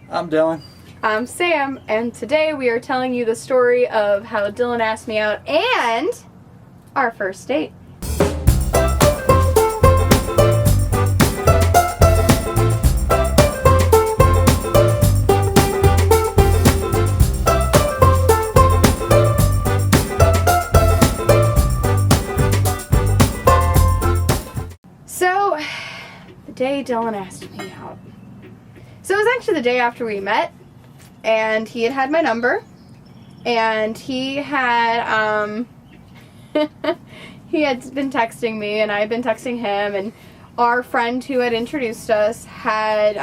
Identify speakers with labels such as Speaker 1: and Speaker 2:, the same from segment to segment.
Speaker 1: I'm Dylan.
Speaker 2: I'm Sam, and today we are telling you the story of how Dylan asked me out and our first date. So, the day Dylan asked me out. So it was actually the day after we met, and he had my number, and he had he had been texting me, and I had been texting him, and our friend who had introduced us had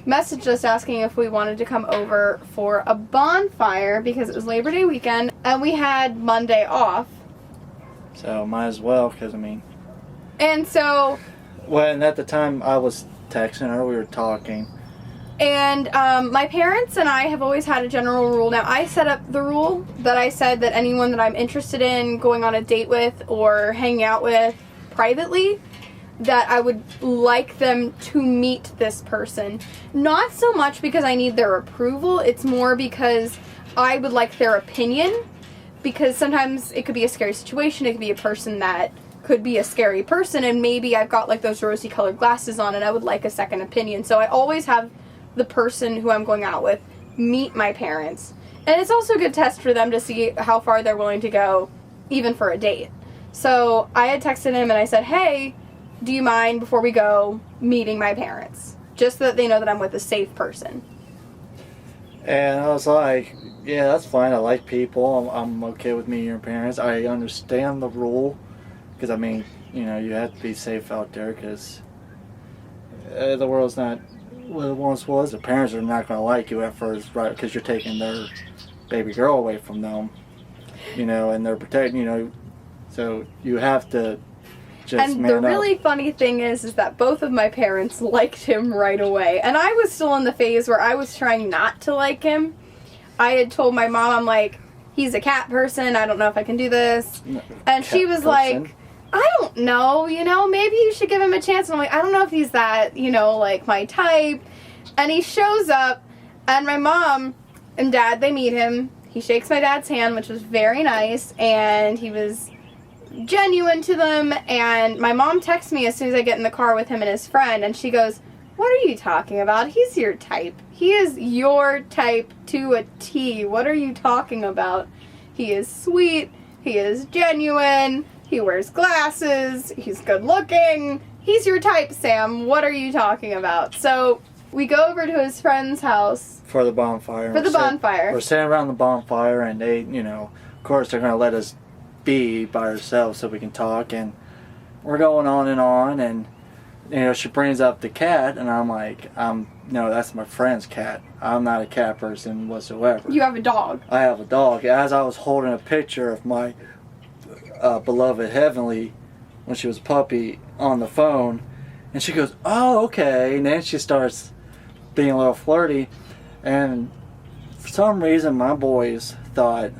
Speaker 2: messaged us asking if we wanted to come over for a bonfire because it was Labor Day weekend, and we had Monday off.
Speaker 1: So might as well, because
Speaker 2: And so...
Speaker 1: Well, and at the time I was texting her, we were talking.
Speaker 2: And my parents and I have always had a general rule. Now, I set up the rule that I said that anyone that I'm interested in going on a date with or hanging out with privately, that I would like them to meet this person. Not so much because I need their approval, it's more because I would like their opinion. Because sometimes it could be a scary situation, it could be a person that could be a scary person, and maybe I've got like those rosy colored glasses on and I would like a second opinion. So I always have the person who I'm going out with meet my parents. And it's also a good test for them to see how far they're willing to go, even for a date. So I had texted him and I said, hey, do you mind before we go meeting my parents? Just so that they know that I'm with a safe person.
Speaker 1: And I was like, yeah, that's fine. I like people. I'm okay with meeting your parents. I understand the rule. Because, you have to be safe out there because the world's not what it once was. The parents are not going to like you at first, right? Because you're taking their baby girl away from them, and they're protecting, so you have to just
Speaker 2: And the really funny thing is that both of my parents liked him right away. And I was still in the phase where I was trying not to like him. I had told my mom, I'm like, he's a cat person. I don't know if I can do this. And she was like, I don't know, maybe you should give him a chance. And I'm like, I don't know if he's that, like my type. And he shows up, and my mom and dad, they meet him. He shakes my dad's hand, which was very nice, and he was genuine to them. And my mom texts me as soon as I get in the car with him and his friend, and she goes, what are you talking about? He's your type. He is your type to a T. What are you talking about? He is sweet. He is genuine. He wears glasses. He's good looking. He's your type, Sam. What are you talking about? So we go over to his friend's house.
Speaker 1: For the bonfire.
Speaker 2: We're
Speaker 1: sitting around the bonfire, and they, of course, they're going to let us be by ourselves so we can talk. And we're going on, and, she brings up the cat, and I'm like, no, that's my friend's cat. I'm not a cat person whatsoever.
Speaker 2: You have a dog.
Speaker 1: I have a dog. As I was holding a picture of my beloved Heavenly when she was a puppy on the phone, and she goes, oh, okay. And then she starts being a little flirty, and for some reason my boys thought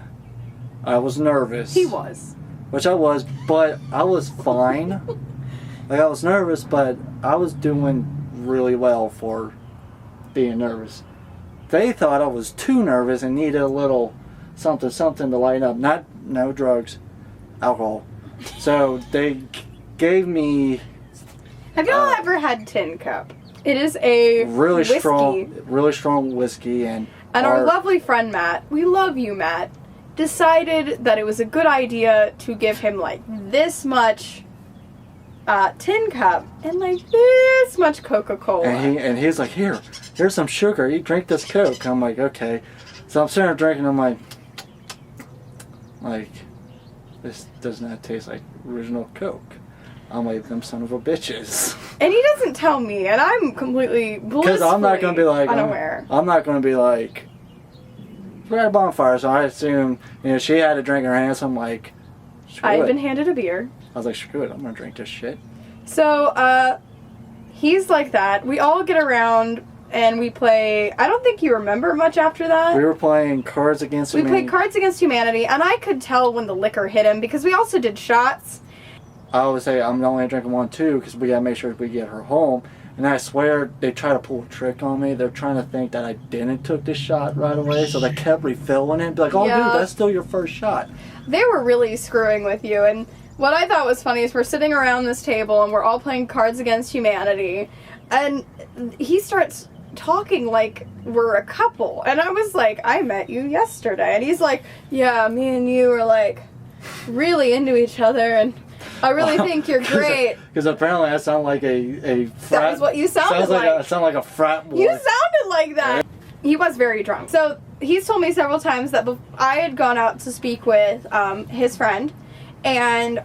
Speaker 1: I was nervous.
Speaker 2: He was.
Speaker 1: Which I was, but I was fine. Like, I was nervous, but I was doing really well for being nervous. They thought I was too nervous and needed a little something to lighten up. No drugs, alcohol. So they gave me...
Speaker 2: Have y'all ever had Tin Cup? It is a
Speaker 1: really
Speaker 2: whiskey.
Speaker 1: strong whiskey. And
Speaker 2: our lovely friend Matt, we love you, Matt, decided that it was a good idea to give him like this much Tin Cup and like this much Coca-Cola.
Speaker 1: And he's like, here's some sugar. You drink this Coke. I'm like, okay. So I'm sitting there drinking. I'm like, this does not taste like original Coke. I'm like, them son of a bitches.
Speaker 2: And he doesn't tell me, and I'm completely blissfully
Speaker 1: I'm not going to be like
Speaker 2: unaware.
Speaker 1: I'm not going to be like, we're at a bonfire, so I assume she had a drink in her hand. So I'm like,
Speaker 2: I had been handed a beer.
Speaker 1: I was like, screw it, I'm going to drink this shit.
Speaker 2: So he's like that. We all get around and we play. I don't think you remember much after that.
Speaker 1: We were playing Cards Against Humanity.
Speaker 2: We played Cards Against Humanity, and I could tell when the liquor hit him because we also did shots.
Speaker 1: I always say I'm only drinking one too because we gotta make sure we get her home. And I swear they try to pull a trick on me. They're trying to think that I didn't took the shot right away, so they kept refilling it. Be like, oh,
Speaker 2: Yeah.
Speaker 1: dude, that's still your first shot.
Speaker 2: They were really screwing with you, and what I thought was funny is we're sitting around this table and we're all playing Cards Against Humanity, and he starts talking like we're a couple, and I was like, I met you yesterday, and he's like, yeah, me and you are like really into each other, and I really think you're great.
Speaker 1: Because apparently I sound like a frat.
Speaker 2: That was what you sounded like.
Speaker 1: I sound like a frat boy.
Speaker 2: You sounded like that. He was very drunk. So he's told me several times that I had gone out to speak with his friend, and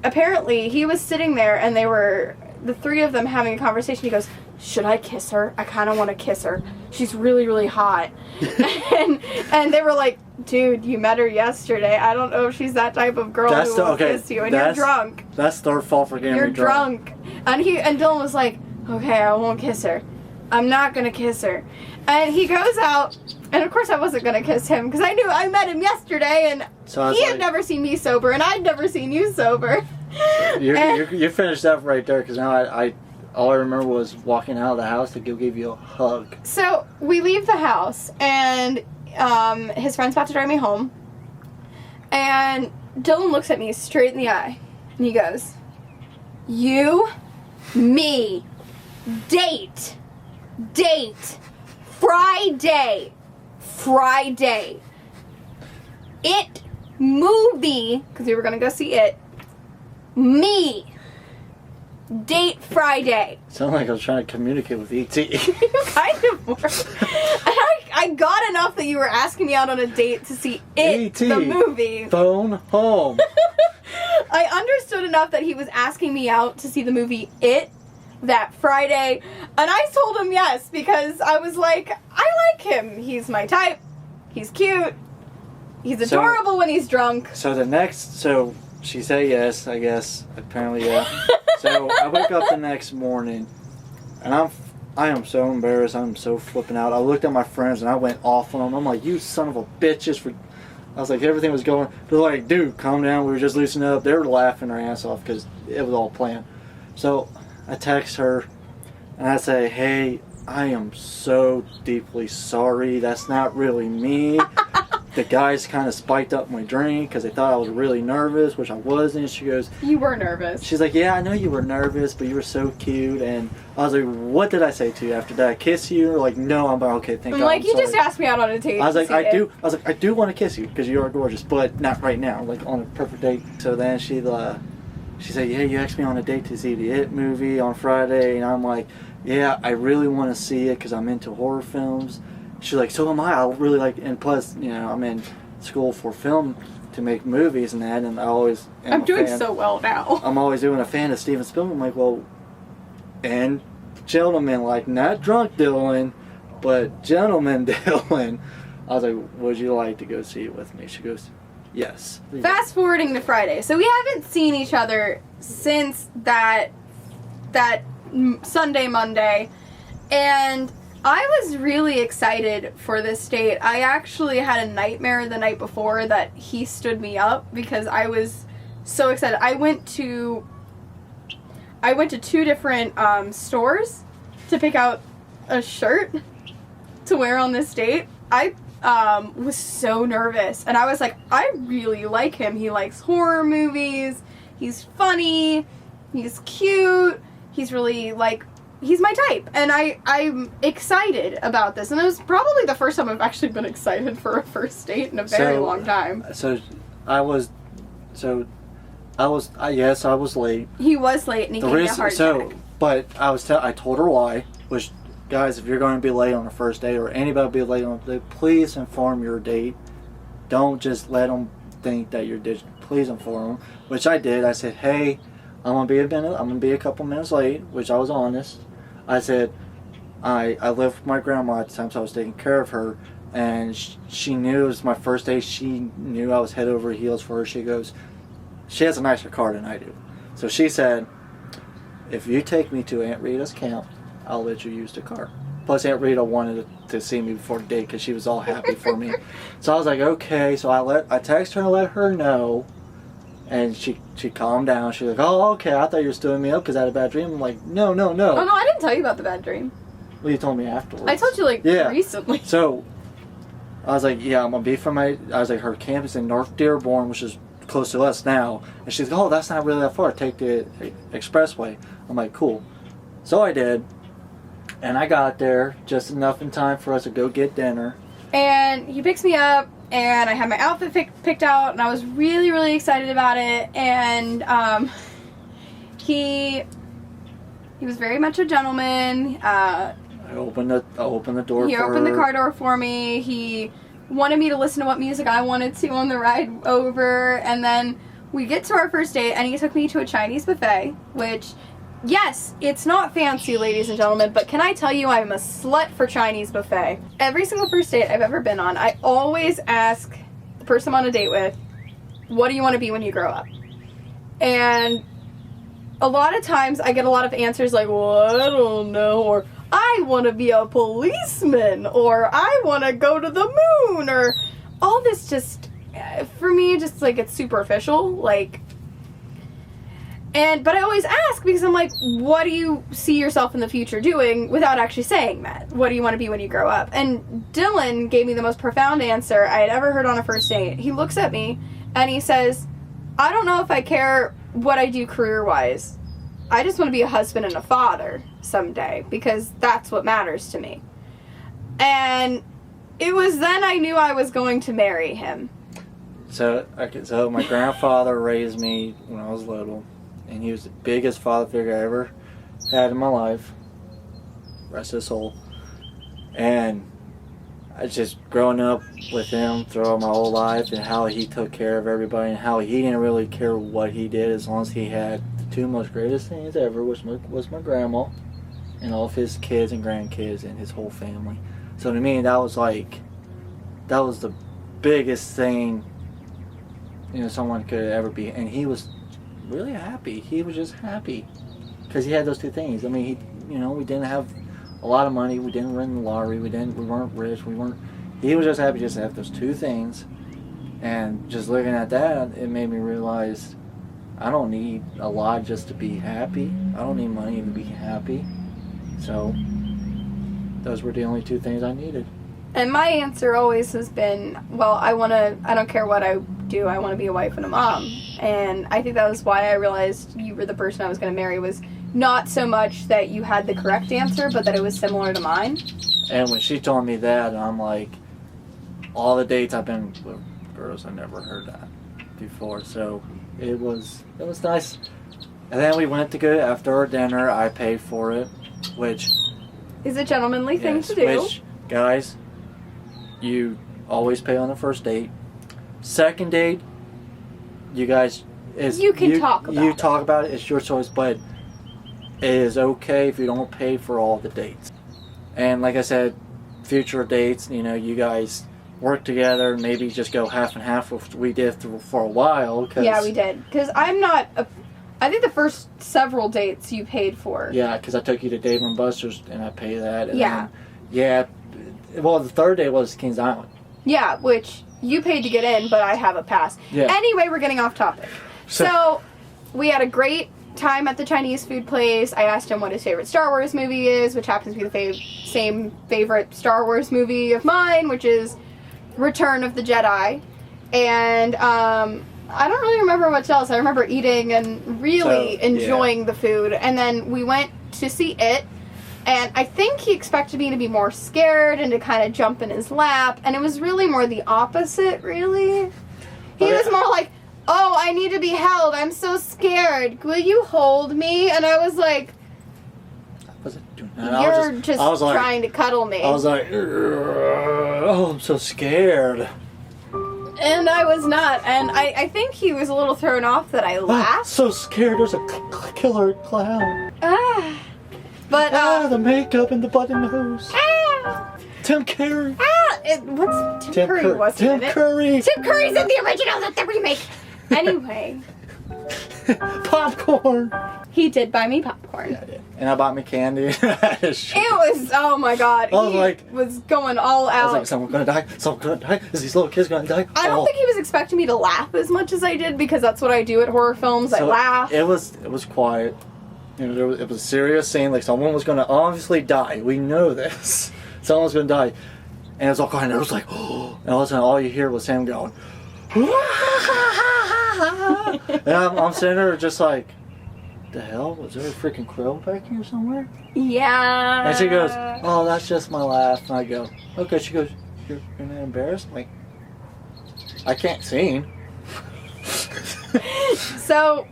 Speaker 2: apparently he was sitting there and they were, the three of them, having a conversation. He goes, should I kiss her? I kind of want to kiss her. She's really, really hot. and they were like, dude, you met her yesterday. I don't know if she's that type of girl who will kiss you, and you're drunk.
Speaker 1: That's their fault for getting me drunk.
Speaker 2: And Dylan was like, okay, I won't kiss her. I'm not gonna kiss her. And he goes out, and of course I wasn't gonna kiss him because I knew I met him yesterday, and
Speaker 1: so
Speaker 2: he had never seen me sober, and I'd never seen you sober.
Speaker 1: You finished up right there, because now I all I remember was walking out of the house to go give you a hug.
Speaker 2: So we leave the house, and his friend's about to drive me home, and Dylan looks at me straight in the eye, and he goes, you, me, date, Friday, it, movie, because we were going to go see it, me, date Friday.
Speaker 1: Sound like I was trying to communicate with E.T.
Speaker 2: You kind of were. And I got enough that you were asking me out on a date to see it,
Speaker 1: E.T.
Speaker 2: the movie.
Speaker 1: Phone home.
Speaker 2: I understood enough that he was asking me out to see the movie It that Friday, and I told him yes because I was like, I like him. He's my type. He's cute. He's adorable when he's drunk.
Speaker 1: So she said yes, I guess. Apparently, yeah. So I wake up the next morning, and I am so embarrassed. I'm so flipping out. I looked at my friends and I went off on them. I'm like, you son of a bitches. I was like, everything was going. They're like, dude, calm down. We were just loosening up. They were laughing their ass off because it was all planned. So I text her and I say, hey, I am so deeply sorry. That's not really me. The guys kind of spiked up my drink because they thought I was really nervous, which I wasn't. She goes,
Speaker 2: you were nervous.
Speaker 1: She's like, yeah, I know you were nervous, but you were so cute. And I was like, what did I say to you after that? I kiss you? Or like, no, I'm okay, thank God.
Speaker 2: Like, you
Speaker 1: sorry.
Speaker 2: just asked me out on a date.
Speaker 1: I was like, I do want to kiss you because you are gorgeous, but not right now, like on a perfect date. So then she said, yeah, you asked me on a date to see the It movie on Friday. And I'm like, yeah, I really want to see it because I'm into horror films. She's like, so am I. I really like, and plus, you know, I'm in school for film to make movies and that, and I always
Speaker 2: I'm doing so well now.
Speaker 1: I'm always doing a fan of Steven Spielberg. I'm like, well, and gentlemen, like, not drunk Dylan, but gentleman Dylan. I was like, would you like to go see it with me? She goes, yes.
Speaker 2: Fast forwarding to Friday. So we haven't seen each other since that Sunday, Monday, and I was really excited for this date. I actually had a nightmare the night before that he stood me up because I was so excited. I went to 2 different stores to pick out a shirt to wear on this date. I was so nervous, and I was like, I really like him. He likes horror movies. He's funny. He's cute. He's really like, he's my type, and I'm excited about this. And it was probably the first time I've actually been excited for a first date in a very long time.
Speaker 1: I was late.
Speaker 2: He was late, and he gave me a heart attack.
Speaker 1: But I told her why, which, guys, if you're going to be late on a first date, or anybody be late on a date, please inform your date. Don't just let them think that you're digital. Please inform them, which I did. I said, hey, I'm gonna be a couple minutes late, which I was honest. I said, I lived with my grandma at the time, so I was taking care of her, and she knew it was my first day. She knew I was head over heels for her. She goes, she has a nicer car than I do. So she said, if you take me to Aunt Rita's camp, I'll let you use the car. Plus, Aunt Rita wanted to see me before the date because she was all happy for me. So I was like, okay. So I texted her and let her know And she calmed down. She's like, oh, okay, I thought you were stewing me up because I had a bad dream. I'm like, no.
Speaker 2: Oh, no, I didn't tell you about the bad dream.
Speaker 1: Well, you told me afterwards.
Speaker 2: I told you, recently.
Speaker 1: So, I was like, yeah, I'm going to be from I was like, her campus in North Dearborn, which is close to us now. And she's like, oh, that's not really that far. Take the expressway. I'm like, cool. So I did. And I got there just enough in time for us to go get dinner. And
Speaker 2: he picks me up. And I had my outfit picked out, and I was really, really excited about it. And he was very much a gentleman. I
Speaker 1: opened the door.
Speaker 2: He opened the car door for me. He wanted me to listen to what music I wanted to on the ride over. And then we get to our first date, and he took me to a Chinese buffet, which, yes, it's not fancy, ladies and gentlemen, but can I tell you I'm a slut for Chinese buffet. Every single first date I've ever been on, I always ask the person I'm on a date with, what do you want to be when you grow up? And a lot of times I get a lot of answers like, well, I don't know, or I want to be a policeman, or I want to go to the moon, or all this just, for me, just like it's superficial, like. But I always ask because I'm like, what do you see yourself in the future doing without actually saying that? What do you want to be when you grow up? And Dylan gave me the most profound answer I had ever heard on a first date. He looks at me and he says, I don't know if I care what I do career-wise. I just want to be a husband and a father someday because that's what matters to me. And it was then I knew I was going to marry him.
Speaker 1: So my grandfather raised me when I was little. And he was the biggest father figure I ever had in my life. Rest his soul. And I just growing up with him throughout my whole life and how he took care of everybody and how he didn't really care what he did as long as he had the two most greatest things ever, which was my grandma and all of his kids and grandkids and his whole family. So to me, that was the biggest thing, someone could ever be. And he was really happy. He was just happy because he had those two things. I mean, we didn't have a lot of money. We didn't win the lottery. We weren't rich. He was just happy just to have those two things. And just looking at that, it made me realize I don't need a lot just to be happy. I don't need money to be happy. So those were the only two things I needed.
Speaker 2: And my answer always has been, well, I don't care what I do, I want to be a wife and a mom. And I think that was why I realized you were the person I was going to marry, was not so much that you had the correct answer, but that it was similar to mine.
Speaker 1: And when she told me that, I'm like, all the dates I've been with girls, I never heard that before. So it was nice. And then we went to go, after our dinner, I paid for it, which
Speaker 2: is a gentlemanly thing to do.
Speaker 1: Which, guys, you always pay on the first date. Second date, you guys
Speaker 2: talk
Speaker 1: about it. It's your choice, but it is okay if you don't pay for all the dates. And like I said, future dates, you guys work together. Maybe just go half and half, which we did for a while.
Speaker 2: Yeah, we did. Because I think the first several dates you paid for.
Speaker 1: Yeah, because I took you to Dave & Buster's and I paid that. And
Speaker 2: yeah.
Speaker 1: Well, the third day was Kings Island.
Speaker 2: Yeah, which you paid to get in, but I have a pass.
Speaker 1: Yeah.
Speaker 2: Anyway, we're getting off topic. So we had a great time at the Chinese food place. I asked him what his favorite Star Wars movie is, which happens to be the same favorite Star Wars movie of mine, which is Return of the Jedi. And I don't really remember much else. I remember eating and really enjoying the food. And then we went to see it. And I think he expected me to be more scared and to kind of jump in his lap. And it was really more the opposite, really. He was more like, oh, I need to be held. I'm so scared. Will you hold me? And I was like,
Speaker 1: I wasn't doing that.
Speaker 2: You're just trying to cuddle me.
Speaker 1: I was like, oh, I'm so scared.
Speaker 2: And I was not. And I think he was a little thrown off that I laughed.
Speaker 1: I'm so scared. There's a killer clown.
Speaker 2: But
Speaker 1: the makeup and the button nose. Tim Curry.
Speaker 2: What's Tim Curry? Wasn't
Speaker 1: Tim
Speaker 2: in it?
Speaker 1: Curry.
Speaker 2: Tim Curry's in the original, not the remake. Anyway,
Speaker 1: Popcorn!
Speaker 2: He did buy me popcorn.
Speaker 1: Yeah, I did. And I bought me candy.
Speaker 2: It was, oh my god.
Speaker 1: I was
Speaker 2: He
Speaker 1: like-
Speaker 2: was going all
Speaker 1: I
Speaker 2: out.
Speaker 1: was like, someone's gonna die. Someone's gonna die. Is these little kids gonna die?
Speaker 2: I don't
Speaker 1: Oh.
Speaker 2: think he was expecting me to laugh as much as I did because that's what I do at horror films. I
Speaker 1: So
Speaker 2: laugh.
Speaker 1: It was quiet. You know, it was a serious scene. Like someone was gonna obviously die. We know this. Someone was gonna die, and it was all quiet. And it was like, oh, and all of a sudden, all you hear was him going. And I'm sitting there just like, the hell? Was there a freaking crow back here somewhere?
Speaker 2: Yeah.
Speaker 1: And she goes, oh, that's just my laugh. And I go, okay. She goes, you're not embarrassed? I'm like, I can't sing.
Speaker 2: So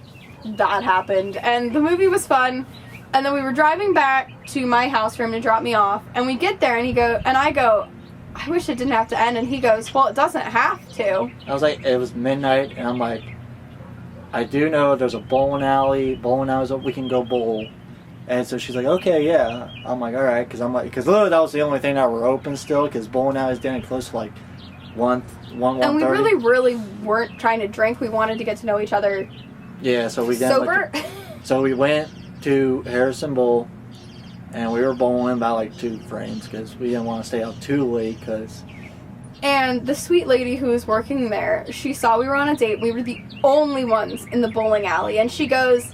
Speaker 2: that happened, and the movie was fun. And then we were driving back to my house for him to drop me off, and we get there, and I go, I wish it didn't have to end. And he goes, well, it doesn't have to.
Speaker 1: I was like, it was midnight, and I'm like, I do know there's a bowling alley. Bowling alleys we can go bowl. And so she's like, okay, yeah. I'm like, all right, because literally that was the only thing that were open still, because bowling alleys didn't close to like 1:30.
Speaker 2: And we really weren't trying to drink. We wanted to get to know each other.
Speaker 1: Yeah, so we didn't.
Speaker 2: Sober.
Speaker 1: So we went to Harrison Bowl, and we were bowling about like 2 frames because we didn't want to stay out too late.
Speaker 2: And the sweet lady who was working there, she saw we were on a date. We were the only ones in the bowling alley. And she goes,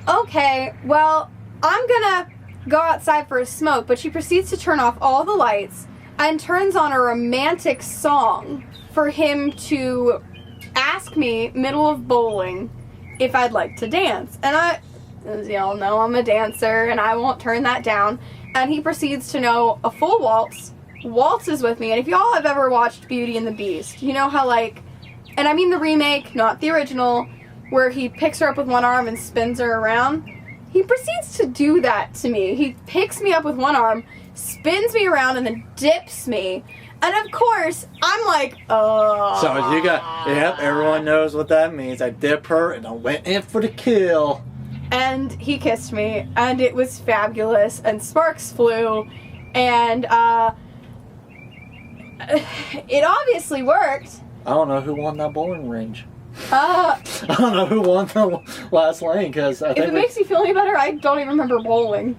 Speaker 2: okay, well, I'm gonna go outside for a smoke. But she proceeds to turn off all the lights and turns on a romantic song for him to ask me, middle of bowling, if I'd like to dance. And as y'all know, I'm a dancer and I won't turn that down. And he proceeds to know a full waltzes with me. And if y'all have ever watched Beauty and the Beast, you know how like, and I mean the remake, not the original, where he picks her up with one arm and spins her around. He proceeds to do that to me. He picks me up with one arm, spins me around, and then dips me. And of course, I'm like, oh.
Speaker 1: So you got, yep, everyone knows what that means. I dip her and I went in for the kill.
Speaker 2: And he kissed me, and it was fabulous, and sparks flew, and it obviously worked.
Speaker 1: I don't know who won that bowling range.
Speaker 2: I
Speaker 1: I don't know who won the last lane because I
Speaker 2: if
Speaker 1: think
Speaker 2: it makes you feel any better, I don't even remember bowling.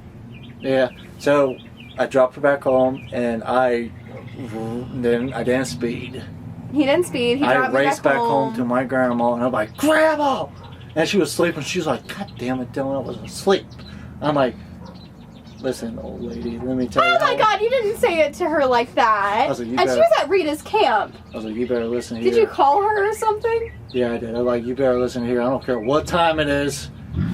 Speaker 1: yeah. So I dropped her back home and I didn't speed.
Speaker 2: He didn't speed. He
Speaker 1: I
Speaker 2: dropped me
Speaker 1: raced back home to my grandma and I'm like, Grandma! And she was sleeping. She was like, God damn it, Dylan, I was asleep. I'm like, listen, old lady, let me tell you.
Speaker 2: Oh my God, you didn't say it to her like that.
Speaker 1: I was like, you
Speaker 2: and she
Speaker 1: better-
Speaker 2: was at Rita's camp.
Speaker 1: I was like, you better listen here.
Speaker 2: Did you call her or something?
Speaker 1: Yeah, I did. I was like, you better listen here. I don't care what time it is.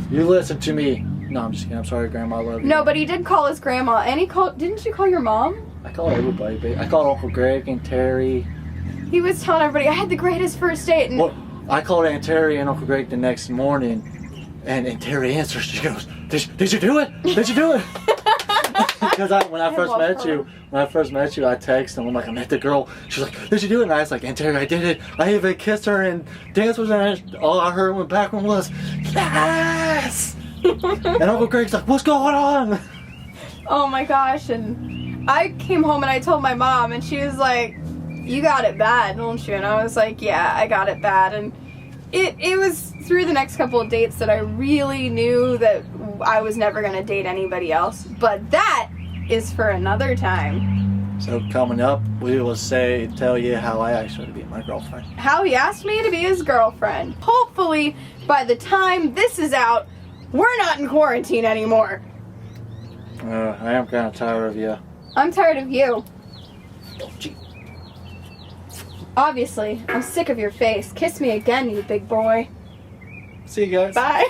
Speaker 1: You listen to me. No, I'm just kidding. I'm sorry, Grandma. I love you.
Speaker 2: No, but he did call his grandma, and he called. Didn't you call your mom?
Speaker 1: I called everybody, babe. I called Uncle Greg and Terry.
Speaker 2: He was telling everybody, I had the greatest first date. And
Speaker 1: Well, I called Aunt Terry and Uncle Greg the next morning, and Terry answers. She goes, "Did you do it? Did you do it?" Because when I first
Speaker 2: love
Speaker 1: met
Speaker 2: her.
Speaker 1: you, I texted him. I'm like, I met the girl. She's like, "Did you do it?" And I was like, Aunt Terry, I did it. I even kissed her and danced with her. And all I heard went back was, "Yes!" And Uncle Greg's like, "What's going on?"
Speaker 2: Oh my gosh, and I came home and I told my mom, and she was like, you got it bad, don't you? And I was like, yeah, I got it bad. And it was through the next couple of dates that I really knew that I was never going to date anybody else. But that is for another time.
Speaker 1: So coming up, we will tell you how I actually beat my girlfriend.
Speaker 2: How he asked me to be his girlfriend. Hopefully, by the time this is out, we're not in quarantine anymore.
Speaker 1: I am kind of tired of you.
Speaker 2: I'm tired of you.
Speaker 1: Don't cheat.
Speaker 2: Obviously, I'm sick of your face. Kiss me again, you big boy.
Speaker 1: See you guys.
Speaker 2: Bye.